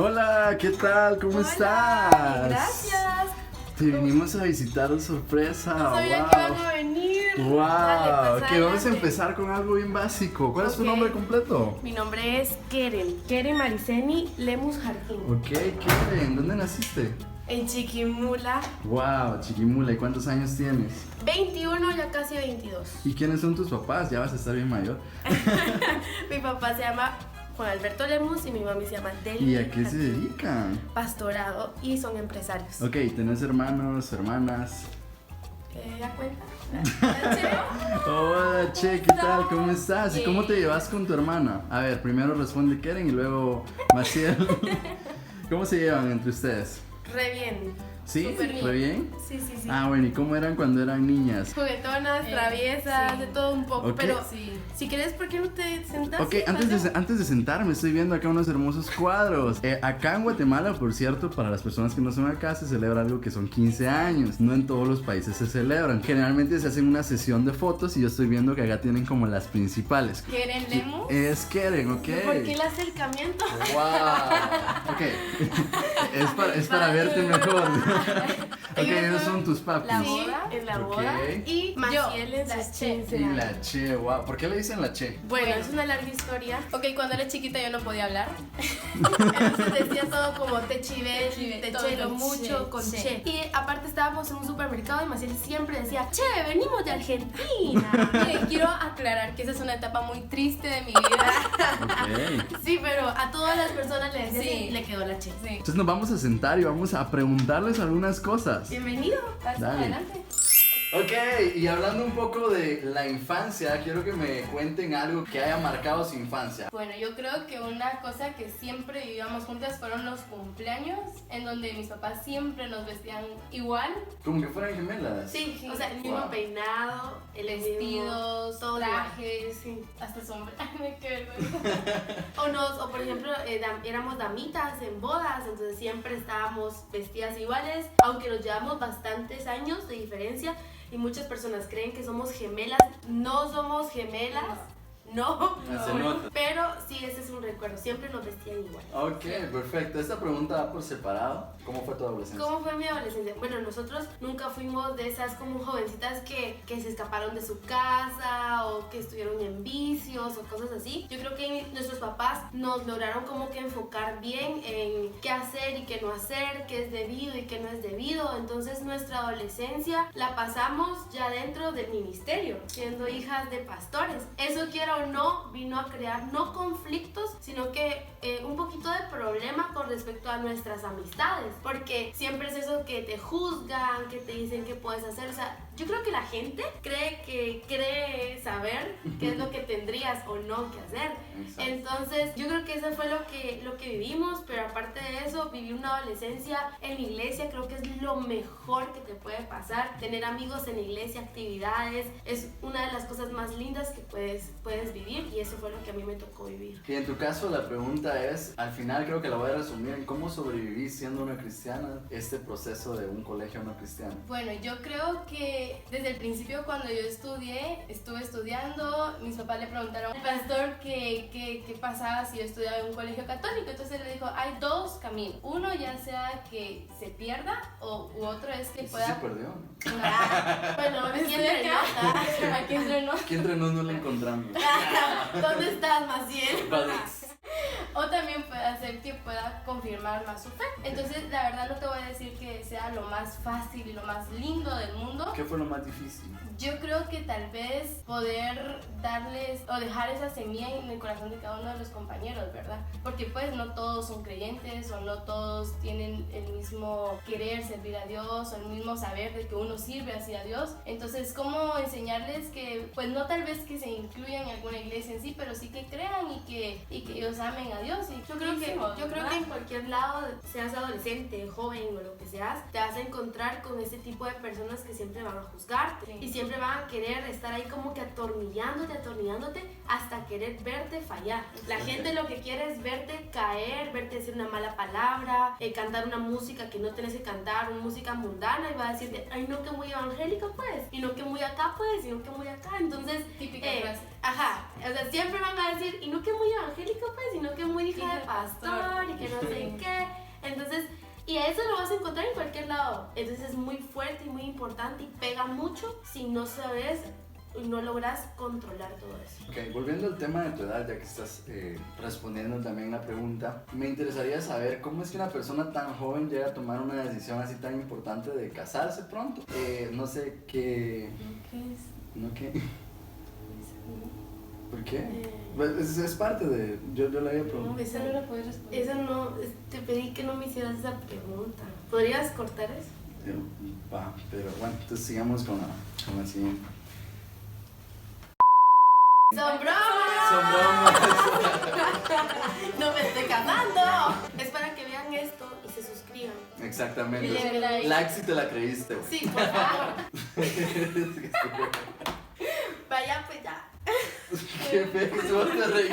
Hola, ¿qué tal? ¿Cómo Hola, estás? Gracias. Te vinimos a visitar de sorpresa. No sabía que iban a venir. Wow. Dale, pasa Que vamos a adelante. empezar con algo bien básico. ¿Cuál es tu Ok. nombre completo? Mi nombre es Keren Mariceni Lemus Jardín. Ok, Keren, ¿dónde naciste? En Chiquimula, Wow, Chiquimula, ¿y cuántos años tienes? 21, ya casi 22. ¿Y quiénes son tus papás? Ya vas a estar bien mayor. Mi papá se llama Juan Alberto Lemus y mi mami se llama Deli. ¿Y a qué se dedican? Pastorado y son empresarios. Ok, ¿tenés hermanos, hermanas? ¿Da cuenta? ¿Ya cheo? Hola, Che, ¿qué tal? ¿Cómo estás? ¿Y cómo te llevas con tu hermana? A ver, primero responde Keren y luego Maciel. ¿Cómo se llevan entre ustedes? Re bien. ¿Sí? Súper ¿Fue bien? Sí, sí, sí. Ah, bueno, ¿y cómo eran cuando eran niñas? Juguetonas, traviesas, sí. de todo un poco. Ok. Pero Sí. si quieres, ¿por qué no te sentas? Ok, antes de sentarme, estoy viendo acá unos hermosos cuadros. Acá en Guatemala, por cierto, para las personas que no son acá, se celebra algo que son 15 años. No en todos los países se celebran. Generalmente se hacen una sesión de fotos y yo estoy viendo que acá tienen como las principales. ¿Keren Lemus? Es Keren, ok. ¿Por qué el acercamiento? Wow. Ok. es para verte mejor. Ok, esos son tus papis. La Sí, boda. en la Ok. boda. Y Maciel en la sus Che. 15 Y años. la Che, wow. ¿Por qué le dicen la Che? Bueno, Bueno. es una larga historia. Ok, cuando era chiquita yo no podía hablar. Entonces decía todo como te chivé, Chivé, te todo chelo con mucho, che, con che. che. Y aparte estábamos en un supermercado y Maciel siempre decía, che, venimos de Argentina. Miren, quiero aclarar que esa es una etapa muy triste de mi vida. Ok. Sí, pero a todas las personas le decía Sí. así, le quedó la che. Sí. Entonces nos vamos a sentar y vamos a preguntarles algunas cosas. Bienvenido. Pasa Dale. adelante. Ok, y hablando un poco de la infancia, quiero que me cuenten algo que haya marcado su infancia. Bueno, yo creo que una cosa que siempre vivíamos juntas fueron los cumpleaños, en donde mis papás siempre nos vestían igual, Como que fueran gemelas. Sí, Sí. o sea, el mismo Wow. peinado, el vestidos, todo trajes, sí. hasta sombra. Ay, qué vergüenza. O por ejemplo, éramos damitas en bodas, entonces siempre estábamos vestidas iguales, aunque nos llevamos bastantes años de diferencia y muchas personas creen que somos gemelas. No somos gemelas, no. Se nota. Pero sí, ese es un recuerdo, siempre nos vestían igual. Ok, perfecto. Esta pregunta va por separado. ¿Cómo fue tu adolescencia? ¿Cómo fue mi adolescencia? Bueno, nosotros nunca fuimos de esas como jovencitas que se escaparon de su casa o que estuvieron en vicios o cosas así. Yo creo que nuestros papás nos lograron como que enfocar bien en qué hacer y qué no hacer, qué es debido y qué no es debido. Entonces nuestra adolescencia la pasamos ya dentro del ministerio, siendo hijas de pastores. Eso quiera o no, vino a crear no conflictos, sino que un poquito de problema con respecto a nuestras amistades. Porque siempre es eso que te juzgan, que te dicen qué puedes hacer. O sea, yo creo que la gente cree saber qué es lo que tendrías o no que hacer. Exacto. Entonces, yo creo que eso fue lo que vivimos, pero aparte de eso, viví una adolescencia en la iglesia. Creo que es lo mejor que te puede pasar. Tener amigos en la iglesia, actividades, es una de las cosas más lindas que puedes vivir, y eso fue lo que a mí me tocó vivir. Y en tu caso la pregunta es, al final creo que la voy a resumir en cómo sobreviví siendo una cristiana, este proceso de un colegio no cristiano. Bueno, yo creo que desde el principio cuando yo estuve estudiando, mis papás le preguntaron al pastor qué pasaba si yo estudiaba en un colegio católico. Entonces él le dijo, hay dos caminos. Uno ya sea que se pierda u otro es que ¿Y si pueda... se perdió? Bueno, aquí Estoy entre acá. nos. Aquí entre nos. Aquí entre nos no la encontramos. ¿Dónde estás, Maciel? O también puede hacer que pueda confirmar más su fe. Entonces, la verdad no te voy a decir que sea lo más fácil y lo más lindo del mundo. ¿Qué fue lo más difícil? Yo creo que tal vez poder darles o dejar esa semilla en el corazón de cada uno de los compañeros, ¿verdad? Porque pues no todos son creyentes o no todos tienen el mismo querer servir a Dios o el mismo saber de que uno sirve hacia Dios. Entonces, ¿cómo enseñarles que pues no tal vez que se incluyan en alguna iglesia en sí, pero sí que crean y que ellos amen a Dios? Y Yo creo que en cualquier lado, seas adolescente, joven o lo que seas, te vas a encontrar con ese tipo de personas que siempre van a juzgarte, Sí. y siempre van a querer estar ahí como que atornillándote hasta querer verte fallar. La gente lo que quiere es verte caer, verte decir una mala palabra, cantar una música que no tenés que cantar, una música mundana, y va a decirte, ay no, que muy evangélica pues, y no que muy acá pues, y no que muy acá. Entonces, típica frase. ajá, O sea, siempre van a decir, y no que muy evangélico, pues, sino que muy hija de pastor y que no sé qué. Entonces, y a eso lo vas a encontrar en cualquier lado. Entonces es muy fuerte y muy importante y pega mucho si no sabes y no logras controlar todo eso. Ok, volviendo al tema de tu edad, ya que estás respondiendo también la pregunta, me interesaría saber cómo es que una persona tan joven llega a tomar una decisión así tan importante de casarse pronto. No sé qué... ¿Qué es? ¿No qué? ¿Por qué? Pues es parte de... Yo le había preguntado. No, Eso no lo puedes responder. Eso no, te pedí que no me hicieras esa pregunta. ¿Podrías cortar eso? Va, pero bueno, entonces sigamos con la siguiente. ¡Son bromas! ¡No me estoy casando! Es para que vean esto y se suscriban. Exactamente. Y le den like. Like si te la creíste. Güey. Sí, por favor. Vaya, pues ya. Qué feo, te reís.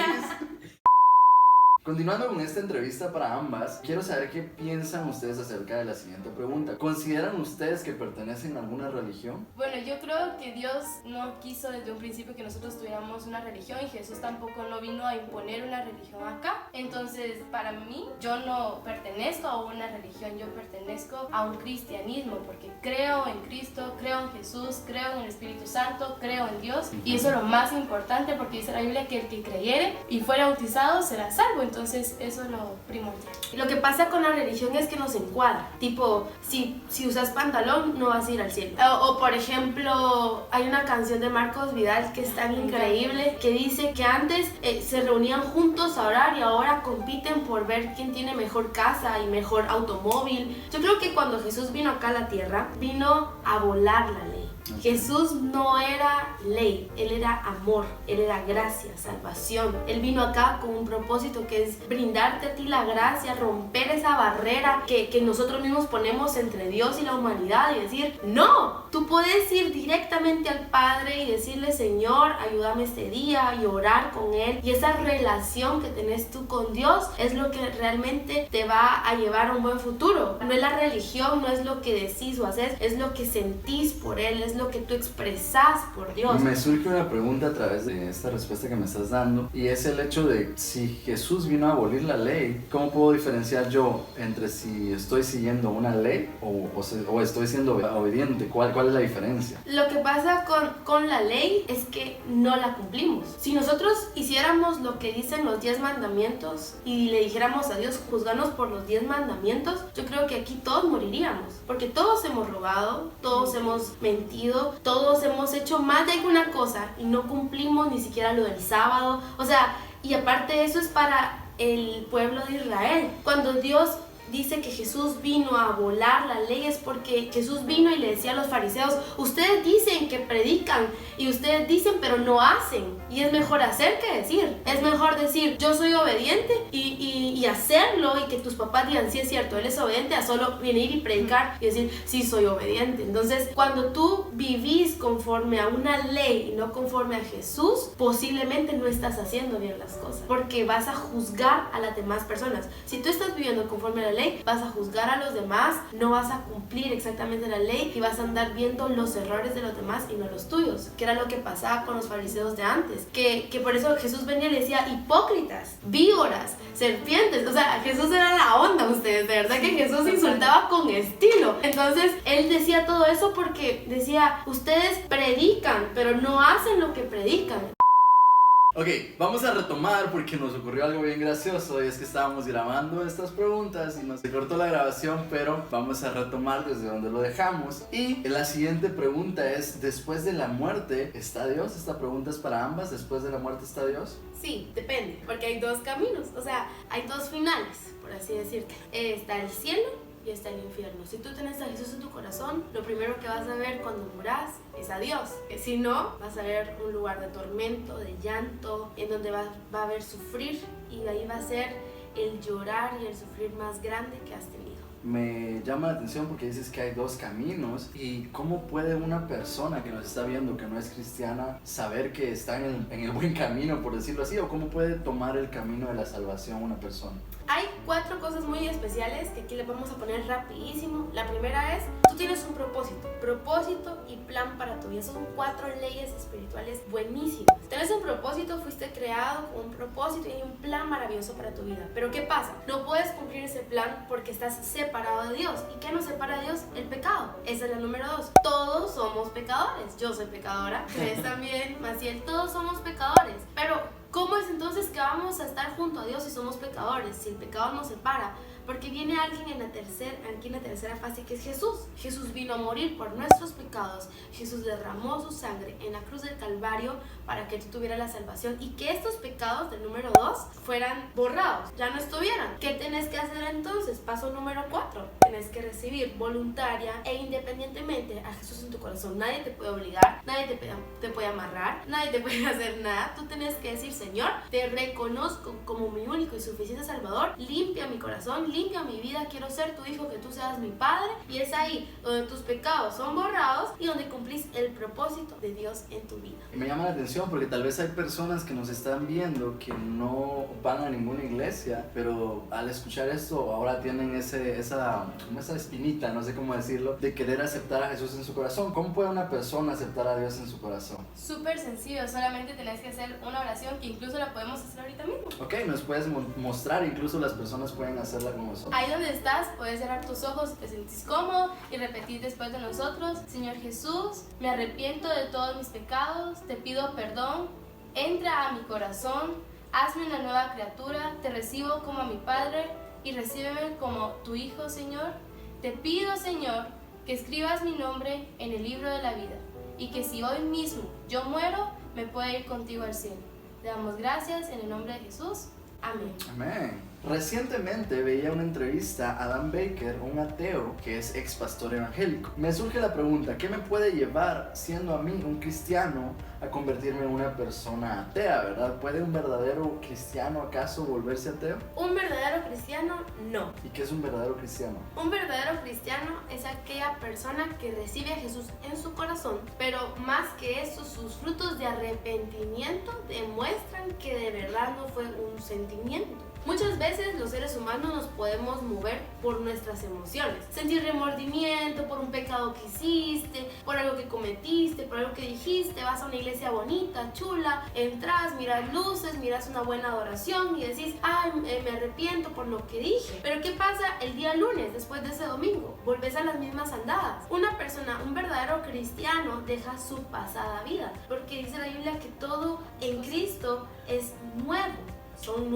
Continuando con esta entrevista para ambas, quiero saber qué piensan ustedes acerca de la siguiente pregunta. ¿Consideran ustedes que pertenecen a alguna religión? Bueno, yo creo que Dios no quiso desde un principio que nosotros tuviéramos una religión y Jesús tampoco no vino a imponer una religión acá. Entonces, para mí, yo no pertenezco a una religión, yo pertenezco a un cristianismo porque creo en Cristo, creo en Jesús, creo en el Espíritu Santo, creo en Dios y eso es lo más importante porque dice la Biblia que el que creyere y fuera bautizado será salvo. Entonces, eso es lo primordial. Lo que pasa con la religión es que nos encuadra. Tipo, si usas pantalón, no vas a ir al cielo. O por ejemplo, hay una canción de Marcos Vidal que es tan increíble que dice que antes se reunían juntos a orar y ahora compiten por ver quién tiene mejor casa y mejor automóvil. Yo creo que cuando Jesús vino acá a la tierra, vino a volar la ley. Jesús no era ley, Él era amor, Él era gracia, salvación. Él vino acá con un propósito que es brindarte a ti la gracia, romper esa barrera que nosotros mismos ponemos entre Dios y la humanidad y decir, no, tú puedes ir directamente al Padre y decirle, Señor, ayúdame este día y orar con Él. Y esa relación que tenés tú con Dios es lo que realmente te va a llevar a un buen futuro. No es la religión, no es lo que decís o haces, es lo que sentís por Él, es lo que tú expresas por Dios. Me surge una pregunta a través de esta respuesta que me estás dando y es el hecho de si Jesús vino a abolir la ley, ¿cómo puedo diferenciar yo entre si estoy siguiendo una ley o estoy siendo obediente? ¿Cuál es la diferencia? Lo que pasa con la ley es que no la cumplimos. Si nosotros hiciéramos lo que dicen los 10 mandamientos y le dijéramos a Dios, juzganos por los 10 mandamientos, yo creo que aquí todos moriríamos, porque todos hemos robado, todos hemos mentido, todos hemos hecho más de alguna cosa y no cumplimos ni siquiera lo del sábado. O sea, y aparte eso es para el pueblo de Israel. Cuando Dios dice que Jesús vino a volar la ley es porque Jesús vino y le decía a los fariseos, ustedes dicen que predican y ustedes dicen pero no hacen, y es mejor hacer que decir. Es mejor decir yo soy obediente y hacerlo y que tus papás digan sí es cierto, él es obediente, a solo venir y predicar y decir sí soy obediente. Entonces cuando tú vivís conforme a una ley y no conforme a Jesús, posiblemente no estás haciendo bien las cosas porque vas a juzgar a las demás personas. Si tú estás viviendo conforme a la ley, vas a juzgar a los demás, no vas a cumplir exactamente la ley y vas a andar viendo los errores de los demás y no los tuyos, que era lo que pasaba con los fariseos de antes, que por eso Jesús venía y le decía hipócritas, víboras, serpientes. O sea, Jesús era la onda, ustedes, de verdad que Jesús insultaba con estilo. Entonces él decía todo eso porque decía, ustedes predican pero no hacen lo que predican. Ok, vamos a retomar porque nos ocurrió algo bien gracioso y es que estábamos grabando estas preguntas y nos cortó la grabación, pero vamos a retomar desde donde lo dejamos. Y la siguiente pregunta es, ¿después de la muerte está Dios? Esta pregunta es para ambas, ¿después de la muerte está Dios? Sí, depende, porque hay dos caminos, o sea, hay dos finales, por así decirte. Está el cielo y está el infierno. Si tú tienes a Jesús en tu corazón, lo primero que vas a ver cuando muras es a Dios. Si no, vas a ver un lugar de tormento, de llanto, en donde va a haber sufrir y de ahí va a ser el llorar y el sufrir más grande que has tenido. me llama la atención porque dices que hay dos caminos. ¿Y cómo puede una persona que nos está viendo, que no es cristiana, saber que está en el buen camino, por decirlo así? ¿O cómo puede tomar el camino de la salvación una persona? Hay 4 cosas muy especiales que aquí les vamos a poner rapidísimo. La primera es, tú tienes un propósito y plan para tu vida. Son 4 leyes espirituales buenísimas. Tienes un propósito, fuiste creado con un propósito y un plan maravilloso para tu vida. Pero ¿qué pasa? No puedes cumplir ese plan porque estás separado de Dios. ¿Y qué nos separa de Dios? El pecado. Esa es la número 2. Todos somos pecadores. Yo soy pecadora. Ustedes también, Maciel. Todos somos pecadores. Pero ¿cómo es entonces que vamos a estar junto a Dios si somos pecadores? Si el pecado nos separa. Porque viene alguien en la tercera fase, que es Jesús. Jesús vino a morir por nuestros pecados. Jesús derramó su sangre en la cruz del Calvario para que tú tuvieras la salvación y que estos pecados del número 2 fueran borrados, ya no estuvieran. ¿Qué tenés que hacer entonces? Paso número 4. Tenés que recibir voluntaria e independientemente a Jesús en tu corazón. Nadie te puede obligar, nadie te puede amarrar, nadie te puede hacer nada. Tú tenés que decir: Señor, te reconozco como mi único y suficiente Salvador. Limpia mi corazón, limpia mi vida, quiero ser tu hijo, que tú seas mi padre. Y es ahí donde tus pecados son borrados y donde cumplís el propósito de Dios en tu vida. Y me llama la atención porque tal vez hay personas que nos están viendo que no van a ninguna iglesia, pero al escuchar esto ahora tienen esa espinita, no sé cómo decirlo, de querer aceptar a Jesús en su corazón. ¿Cómo puede una persona aceptar a Dios en su corazón? Súper sencillo, solamente tenés que hacer una oración que incluso la podemos hacer ahorita mismo. Ok, nos puedes mostrar, incluso las personas pueden hacerla con nosotros. Ahí donde estás, puedes cerrar tus ojos si te sentís cómodo y repetir después de nosotros: Señor Jesús, me arrepiento de todos mis pecados, te pido perdón, entra a mi corazón, hazme una nueva criatura, te recibo como a mi Padre y recíbeme como tu Hijo, Señor. Te pido, Señor, que escribas mi nombre en el libro de la vida y que si hoy mismo yo muero, me pueda ir contigo al cielo. Te damos gracias en el nombre de Jesús. Amén. Amén. Recientemente veía una entrevista a Dan Baker, un ateo que es ex pastor evangélico. Me surge la pregunta: ¿qué me puede llevar, siendo a mí un cristiano, a convertirme en una persona atea, verdad? ¿Puede un verdadero cristiano acaso volverse ateo? Un verdadero cristiano, no. ¿Y qué es un verdadero cristiano? Un verdadero cristiano es aquella persona que recibe a Jesús en su corazón, pero más que eso, sus frutos de arrepentimiento demuestran que de verdad no fue un sentimiento. Muchas veces los seres humanos nos podemos mover por nuestras emociones. Sentir remordimiento por un pecado que hiciste, por algo que cometiste, por algo que dijiste. Vas a una iglesia bonita, chula, entras, miras luces, miras una buena adoración y decís: ay, me arrepiento por lo que dije. Pero ¿qué pasa el día lunes, después de ese domingo? Volvés a las mismas andadas. Una persona, un verdadero cristiano, deja su pasada vida, porque dice la Biblia que todo en Cristo es nuevo. Son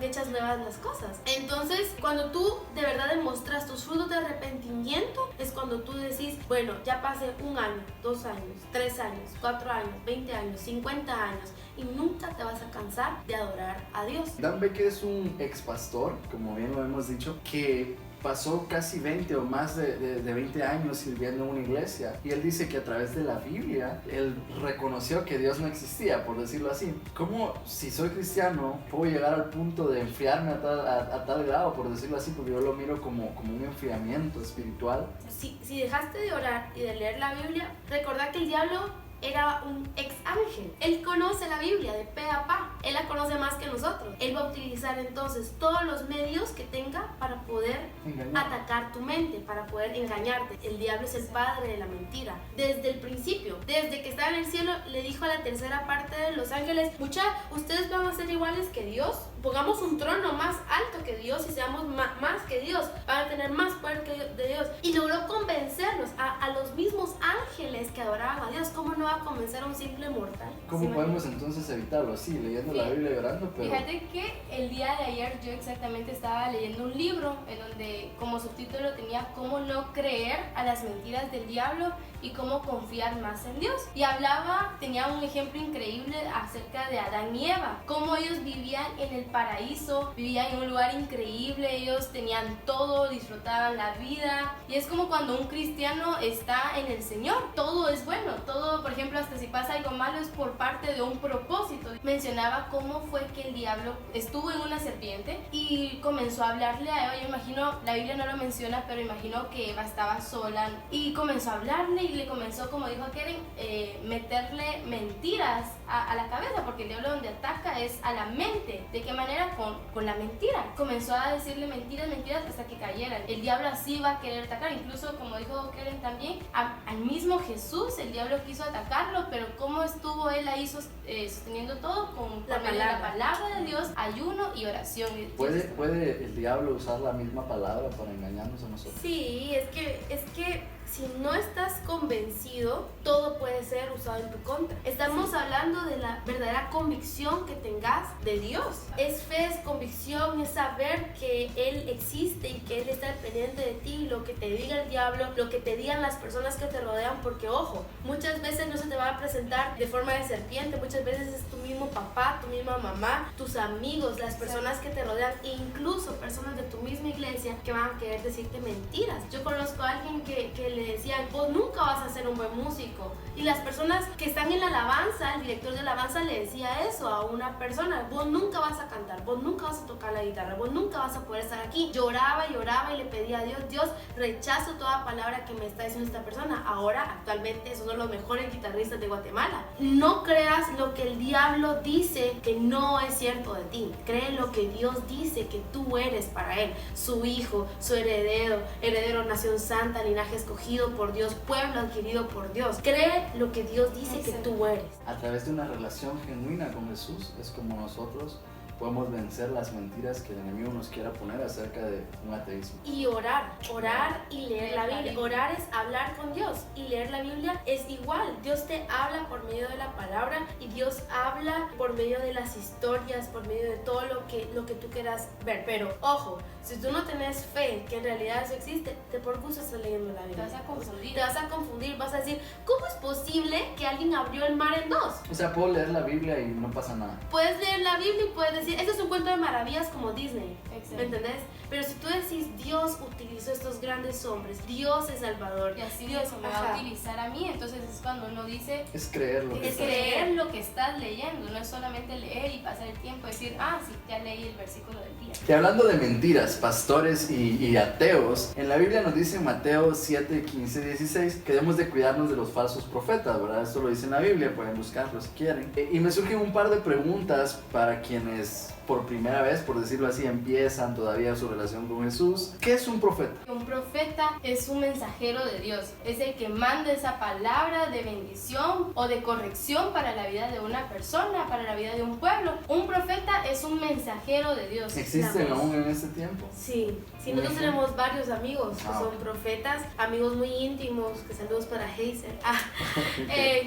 hechas nuevas las cosas. Entonces, cuando tú de verdad demostras tus frutos de arrepentimiento, es cuando tú decís: bueno, ya pasé 1 año, 2 años, 3 años, 4 años, 20 años, 50 años, y nunca te vas a cansar de adorar a Dios. Dan Baker es un ex pastor, como bien lo hemos dicho, que pasó casi 20 o más de 20 años sirviendo en una iglesia, y él dice que a través de la Biblia él reconoció que Dios no existía, por decirlo así. ¿Cómo, si soy cristiano, puedo llegar al punto de enfriarme a tal grado, por decirlo así? Porque yo lo miro como un enfriamiento espiritual. Si dejaste de orar y de leer la Biblia, recordá que el diablo era un ex ángel. Él conoce la Biblia de pe a pa. Él la conoce más que nosotros. Él va a utilizar entonces todos los medios que tenga para poder atacar tu mente, para poder engañarte. El diablo es el padre de la mentira. Desde el principio, desde que estaba en el cielo, le dijo a la tercera parte de los ángeles: mucha, ustedes van a ser iguales que Dios. Pongamos un trono más alto que Dios y seamos más que Dios. Van a tener más poder de Dios. Y logró convencerlos a los mismos ángeles que adoraban a Dios. ¿Cómo no va a convencer a un simple mortal? ¿Cómo podemos entonces evitarlo? Así, leyendo la Biblia y orando, pero... Fíjate que el día de ayer yo exactamente estaba leyendo un libro en donde como subtítulo tenía "Cómo no creer a las mentiras del diablo y cómo confiar más en Dios". Y tenía un ejemplo increíble acerca de Adán y Eva, cómo ellos vivían en el paraíso, vivían en un lugar increíble, ellos tenían todo, disfrutaban la vida. Y es como cuando un cristiano está en el Señor, todo es bueno, todo, por ejemplo, hasta si pasa algo malo es por parte de un propósito. mencionaba cómo fue que el diablo estuvo en una serpiente y comenzó a hablarle a Eva. Yo imagino, la Biblia no lo menciona, pero imagino que Eva estaba sola y comenzó a hablarle y le comenzó, como dijo Keren, meterle mentiras a la cabeza, porque el diablo donde ataca es a la mente. ¿De qué manera? Con la mentira. Comenzó a decirle mentiras hasta que cayeran. El diablo así va a querer atacar, incluso como dijo Keren también, al mismo Jesús el diablo quiso atacarlo, pero ¿cómo estuvo él ahí sosteniendo todo? Con la palabra de Dios, ayuno y oración. ¿Puede el diablo usar la misma palabra para engañarnos a nosotros? Sí, es que si no estás convencido, todo puede ser usado en tu contra. Estamos hablando de la verdadera convicción que tengas de Dios. Es fe, es convicción, es saber que Él existe y que Él está al pendiente de ti, lo que te diga el diablo, lo que te digan las personas que te rodean, porque ojo, muchas veces no se te va a presentar de forma de serpiente, muchas veces es tu mismo papá, tu misma mamá, tus amigos, las personas que te rodean, e incluso personas de tu misma iglesia que van a querer decirte mentiras. Yo conozco a alguien que le decían, vos nunca vas a ser un buen músico, y las personas que están en la alabanza, el director de alabanza le decía eso a una persona, vos nunca vas a cantar, vos nunca vas a tocar la guitarra, vos nunca vas a poder estar aquí. Lloraba y le pedía a Dios, Dios, rechazo toda palabra que me está diciendo esta persona. Ahora actualmente es uno de los mejores guitarristas de Guatemala. No creas lo que el diablo dice que no es cierto de ti, cree lo que Dios dice que tú eres para él, su hijo, su heredero, nación santa, linaje escogido por Dios, pueblo adquirido por Dios. Cree lo que Dios dice que tú eres. A través de una relación genuina con Jesús es como nosotros podemos vencer las mentiras que el enemigo nos quiera poner acerca de un ateísmo. Y orar y leer la Biblia. Orar es hablar con Dios, y leer la Biblia es igual. Dios te habla por medio de la palabra, y Dios habla por medio de las historias, por medio de todo lo que tú quieras ver. Pero ojo, si tú no tenés fe que en realidad eso existe, te por gusto estás leyendo la Biblia. Te vas a confundir, vas a decir, ¿cómo es posible que alguien abrió el mar en dos? O sea, puedo leer la Biblia y no pasa nada. Puedes leer la Biblia y puedes decir, eso es un cuento de maravillas como Disney. Exacto. ¿Me entendés? Pero si tú decís, Dios utilizó estos grandes hombres, Dios es Salvador, Y así Dios me va a utilizar a mí, entonces es cuando uno dice, Es creer lo que es creer lo que estás leyendo, no es solamente leer y pasar el tiempo y decir, sí, ya leí el versículo del día. Y hablando de mentiras, pastores y ateos, en la Biblia nos dice en Mateo 7, 15, 16 que debemos de cuidarnos de los falsos profetas, ¿verdad? Esto lo dice en la Biblia, pueden buscarlo si quieren. Y me surgen un par de preguntas para quienes por primera vez, por decirlo así, empiezan todavía su relación con Jesús. ¿Qué es un profeta? Un profeta es un mensajero de Dios, es el que manda esa palabra de bendición o de corrección para la vida de una persona, para la vida de un pueblo. Un profeta es un mensajero de Dios. ¿Existen aún en este tiempo? Sí, nosotros tenemos varios amigos que son profetas, amigos muy íntimos, que saludos para Hazel,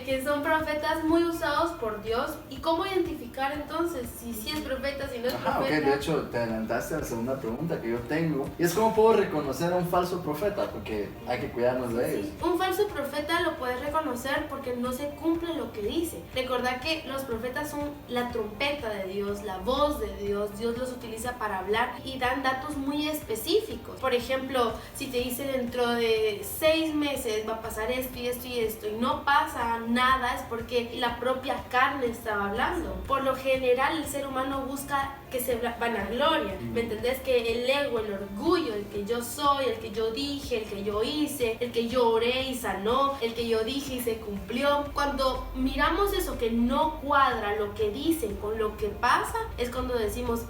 que son profetas muy usados por Dios. ¿Y cómo identificar entonces si es profeta, si no es profeta? Ok, de hecho te adelantaste a la segunda pregunta que yo tengo, y es cómo puedo reconocer a un falso profeta, porque hay que cuidarnos de ellos. Sí. Un falso profeta lo puedes reconocer porque no se cumple lo que dice. Recordad que los profetas son la trompeta de Dios, la voz de Dios. Dios los utiliza para hablar y dan datos muy específicos. Por ejemplo, si te dice dentro de 6 meses va a pasar esto y esto y esto, y no pasa nada, es porque la propia carne estaba hablando. Por lo general el ser humano busca que se vanagloria, ¿me entendés? Que el ego, el orgullo, el que yo soy, el que yo dije, el que yo hice, el que yo oré y sanó, el que yo dije y se cumplió. Cuando miramos eso que no cuadra lo que dicen con lo que pasa, es cuando decimos,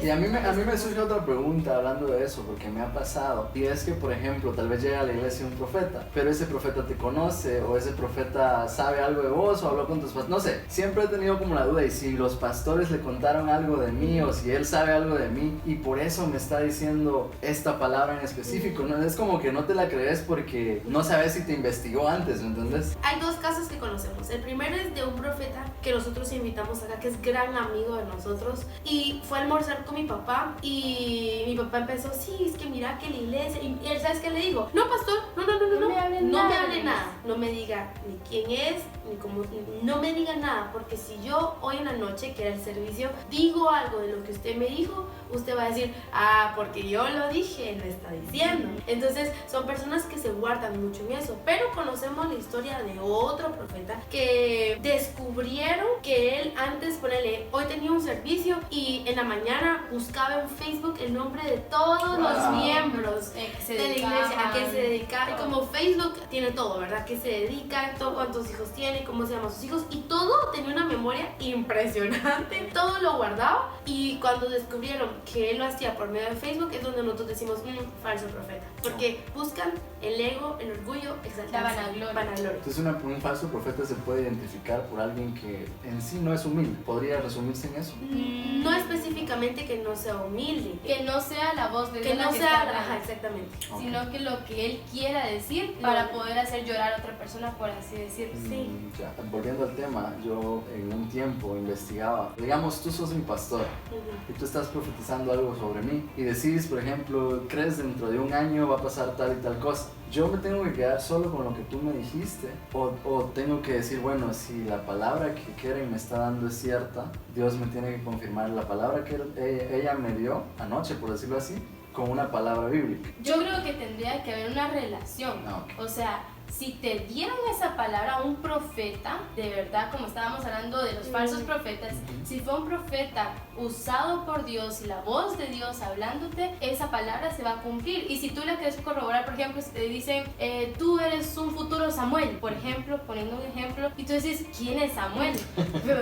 Y a mí me surge otra pregunta hablando de eso, porque me ha pasado, y es que, por ejemplo, tal vez llega a la iglesia un profeta, pero ese profeta te conoce, o ese profeta sabe algo de vos, o habló con tus pastores, no sé, siempre he tenido como la duda, y si los pastores le contaron algo de mí, o si él sabe algo de mí, y por eso me está diciendo esta palabra en específico, ¿no? Es como que no te la crees porque no sabes si te investigó antes, ¿me entiendes? Hay 2 casos que conocemos. El primero es de un profeta que nosotros invitamos acá, que es gran amigo de nosotros, y fue a almorzar con mi papá, y mi papá empezó, sí, es que mira que la iglesia, y él, ¿sabes qué le digo? No, pastor, no me hable nada, no me diga ni quién es, ni cómo, no me diga nada, porque si yo hoy en la noche, que era el servicio servicio, digo algo de lo que usted me dijo, usted va a decir, ah, porque yo lo dije, él lo está diciendo. Entonces son personas que se guardan mucho en eso, pero conocemos la historia de otro profeta que descubrieron que él antes, ponele, hoy tenía un servicio y en la mañana buscaba en Facebook el nombre de todos los miembros de la iglesia, a qué se dedicaba. Y como Facebook tiene todo, ¿verdad? ¿Qué se dedica? Todo, cuántos hijos tiene, cómo se llaman sus hijos, y todo tenía una memoria impresionante, todo lo guardaba. Y cuando descubrieron que él lo hacía por medio de Facebook, es donde nosotros decimos, falso profeta, porque buscan el ego, el orgullo, exaltar la vanagloria. Entonces un falso profeta se puede identificar por alguien que en sí no es humilde. ¿Podría resumirse en eso? No específicamente que no sea humilde, que no sea la voz de Dios, que no sea, exactamente, sino que lo que él quiera decir para poder hacer llorar a otra persona, por así decirlo. Sí. Ya. Volviendo al tema, yo en un tiempo investigaba, digamos, tú sos mi pastor y tú estás profetizando algo sobre mí y decís, por ejemplo, crees dentro de un año va a pasar tal y tal cosa. Yo me tengo que quedar solo con lo que tú me dijiste o tengo que decir, bueno, si la palabra que Keren me está dando es cierta, Dios me tiene que confirmar la palabra que ella me dio anoche, por decirlo así, con una palabra bíblica. Yo creo que tendría que haber una relación. Okay. O sea, si te dieron esa palabra a un profeta, de verdad, como estábamos hablando de los falsos profetas, si fue un profeta usado por Dios y la voz de Dios hablándote, esa palabra se va a cumplir. Y si tú la quieres corroborar, por ejemplo, si te dicen, tú eres un futuro Samuel, por ejemplo, poniendo un ejemplo, y tú dices, ¿quién es Samuel?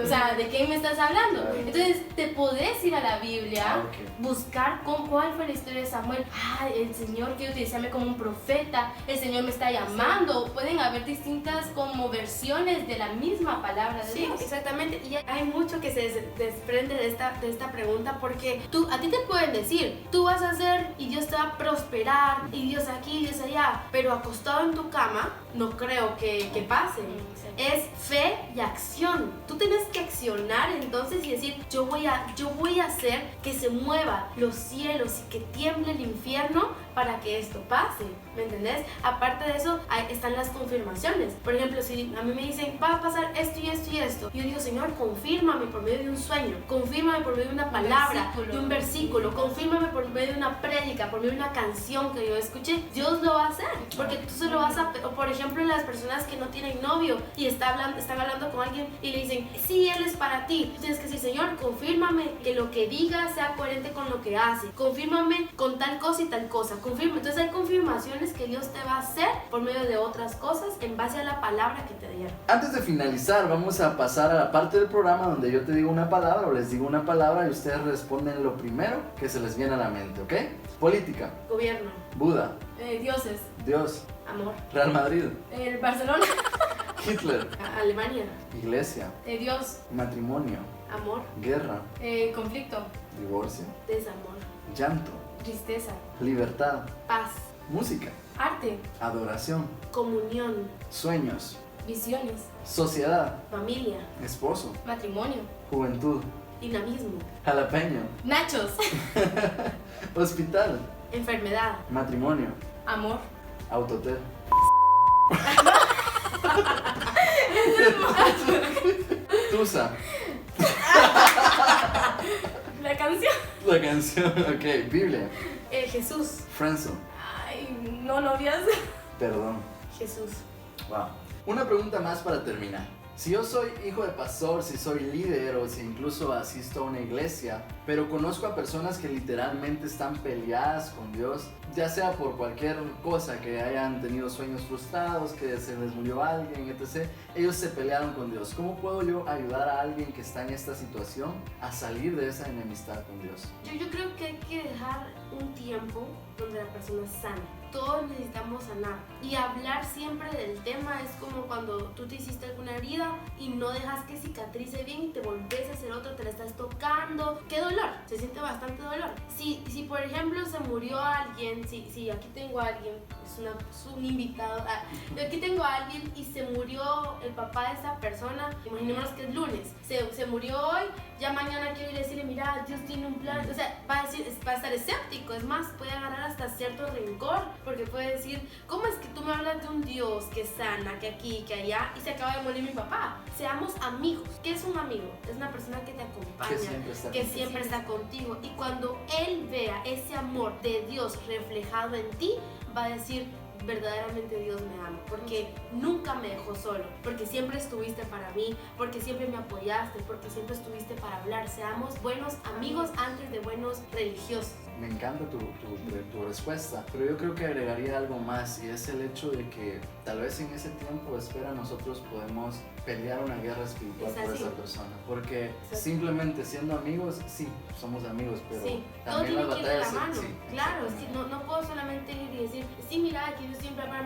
O sea, ¿de quién me estás hablando? Entonces, te podés ir a la Biblia, buscar cuál fue la historia de Samuel. Ah, el Señor quiere utilizarme como un profeta, el Señor me está llamando. Pueden haber distintas como versiones de la misma palabra de Dios. Sí, exactamente. Y hay mucho que se desprende de esta pregunta, porque a ti te pueden decir, tú vas a hacer y Dios te va a prosperar y Dios aquí y Dios allá, pero acostado en tu cama no creo que pase. Es fe y acción. Tú tienes que accionar entonces y decir, yo voy a hacer que se mueva los cielos y que tiemble el infierno para que esto pase, ¿me entendés? Aparte de eso, ahí están las confirmaciones. Por ejemplo, si a mí me dicen, va a pasar esto y esto y esto, yo digo, Señor, confírmame por medio de un sueño, confírmame por medio de una palabra, de un versículo, confírmame por medio de una prédica, por medio de una canción que yo escuché. Dios lo va a hacer, porque tú se lo vas a... O por ejemplo, las personas que no tienen novio y están hablando con alguien y le dicen, sí, él es para ti. Tú tienes que decir, Señor, confírmame que lo que diga sea coherente con lo que hace, confírmame con tal cosa y tal cosa. Entonces hay confirmaciones que Dios te va a hacer por medio de otras cosas en base a la palabra que te dieron. Antes de finalizar, vamos a pasar a la parte del programa donde yo te digo una palabra o les digo una palabra y ustedes responden lo primero que se les viene a la mente, ¿ok? Política. Gobierno. Buda. Dioses. Dios. Amor. Real Madrid. Barcelona. Hitler. Alemania. Iglesia. Dios. Matrimonio. Amor. Guerra. Conflicto. Divorcio. Desamor. Llanto. Tristeza. Libertad. Paz. Música. Arte. Adoración. Comunión. Sueños. Visiones. Sociedad. Familia. Esposo. Matrimonio. Juventud. Dinamismo. Jalapeño. Nachos. Hospital. Enfermedad. Matrimonio. Amor. Autotel. Tusa. La canción. La canción. Ok. Biblia. Jesús. Friendzone. Ay, no novias. Perdón. Jesús. Wow. Una pregunta más para terminar. Si yo soy hijo de pastor, si soy líder o si incluso asisto a una iglesia, pero conozco a personas que literalmente están peleadas con Dios, ya sea por cualquier cosa, que hayan tenido sueños frustrados, que se les murió alguien, etc. Ellos se pelearon con Dios. ¿Cómo puedo yo ayudar a alguien que está en esta situación a salir de esa enemistad con Dios? Yo creo que hay que dejar un tiempo donde la persona sana. Todos necesitamos sanar. Y hablar siempre del tema es como cuando tú te hiciste alguna herida y no dejas que cicatrice bien y te volvés a hacer otro, te la estás tocando. ¡Qué dolor! Se siente bastante dolor. Si por ejemplo se murió alguien, si aquí tengo a alguien, es un invitado, aquí tengo a alguien y se murió el papá de esa persona, imaginémonos que es lunes, se murió hoy, ya mañana quiero ir a decirle, mira, Dios tiene un plan, o sea, va a estar escéptico, es más, puede agarrar hasta cierto rencor, porque puede decir, ¿cómo es que tú me hablas de un Dios que sana, que aquí, que allá, y se acaba de morir mi papá? Seamos amigos. ¿Qué es un amigo? Es una persona persona que te acompaña, que siempre está contigo. Y cuando Él vea ese amor de Dios reflejado en ti, va a decir, verdaderamente Dios me ama, porque nunca me dejó solo, porque siempre estuviste para mí, porque siempre me apoyaste, porque siempre estuviste para hablar. Seamos buenos amigos antes de buenos religiosos. Me encanta tu respuesta, pero yo creo que agregaría algo más, y es el hecho de que tal vez en ese tiempo de espera nosotros podemos pelear una guerra espiritual por esa persona, porque simplemente siendo amigos, sí, somos amigos, pero sí, todo también tiene las que ir de la batallas, mano. sí, claro, es que no puedo solamente ir y decir, sí, mira, aquí Dios siempre va a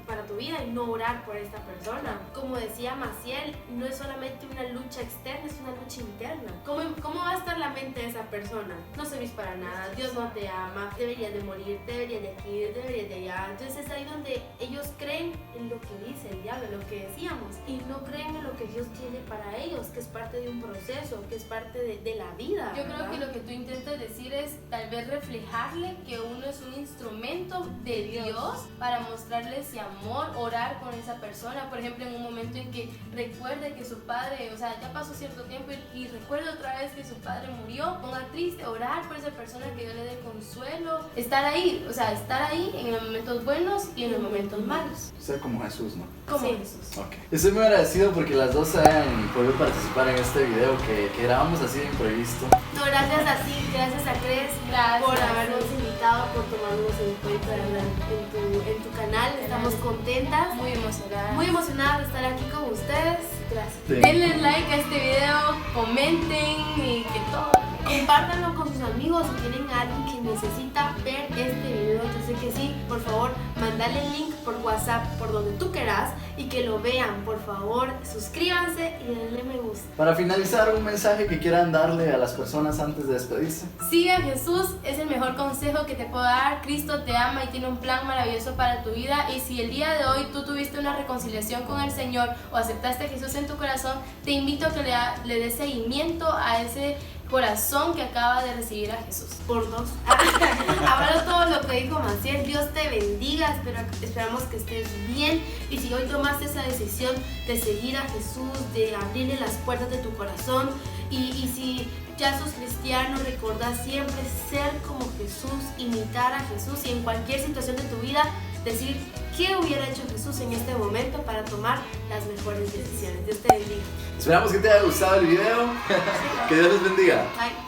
para tu vida, y no orar por esta persona. Como decía Maciel, no es solamente una lucha externa, es una lucha interna. ¿Cómo va a estar la mente de esa persona? No servís para nada, Dios no te ama, deberías de morir, deberías de aquí, deberías de allá. Entonces es ahí donde ellos creen en lo que dice el diablo, lo que decíamos, y no creen en lo que Dios tiene para ellos, que es parte de un proceso, que es parte de la vida. Yo creo que lo que tú intentas decir es tal vez reflejarle que uno es un instrumento de Dios para mostrarle ese amor, orar con esa persona. Por ejemplo, en un momento en que recuerde que su padre, o sea, ya pasó cierto tiempo y recuerde otra vez que su padre murió, ponga triste, orar por esa persona, que Dios le dé consuelo, estar ahí, o sea, estar ahí en los momentos buenos y en los momentos malos. Ser como Jesús, ¿no? Como Sí. Jesús. Ok. Estoy muy agradecido porque las dos hayan podido participar en este video que grabamos así de imprevisto. No, gracias a ti, gracias a Cres Gracias. por habernos invitado, por tomarnos en cuenta en tu canal. Estamos contentas, Muy emocionada. muy emocionadas de estar aquí con ustedes. Gracias. Sí. Denle like a este video, comenten y que todo. Compártanlo con sus amigos si tienen a alguien que necesita ver este video. Yo sé que sí, por favor, mandale el link por WhatsApp, por donde tú quieras, y que lo vean. Por favor, suscríbanse y denle me gusta. Para finalizar, un mensaje que quieran darle a las personas antes de despedirse. Sigue a Jesús, es el mejor consejo que te puedo dar. Cristo te ama y tiene un plan maravilloso para tu vida. Y si el día de hoy tú tuviste una reconciliación con el Señor o aceptaste a Jesús en tu corazón, te invito a que le des seguimiento a ese corazón que acaba de recibir a Jesús. Por dos. Hablando todo lo que dijo Maciel, Dios te bendiga, esperamos que estés bien, y si hoy tomaste esa decisión de seguir a Jesús, de abrirle las puertas de tu corazón, y si ya sos cristiano, recordá siempre ser como Jesús, imitar a Jesús, y en cualquier situación de tu vida decir qué hubiera hecho Jesús en este momento para tomar las mejores decisiones. Dios te bendiga. Esperamos que te haya gustado el video. Que Dios les bendiga. Bye.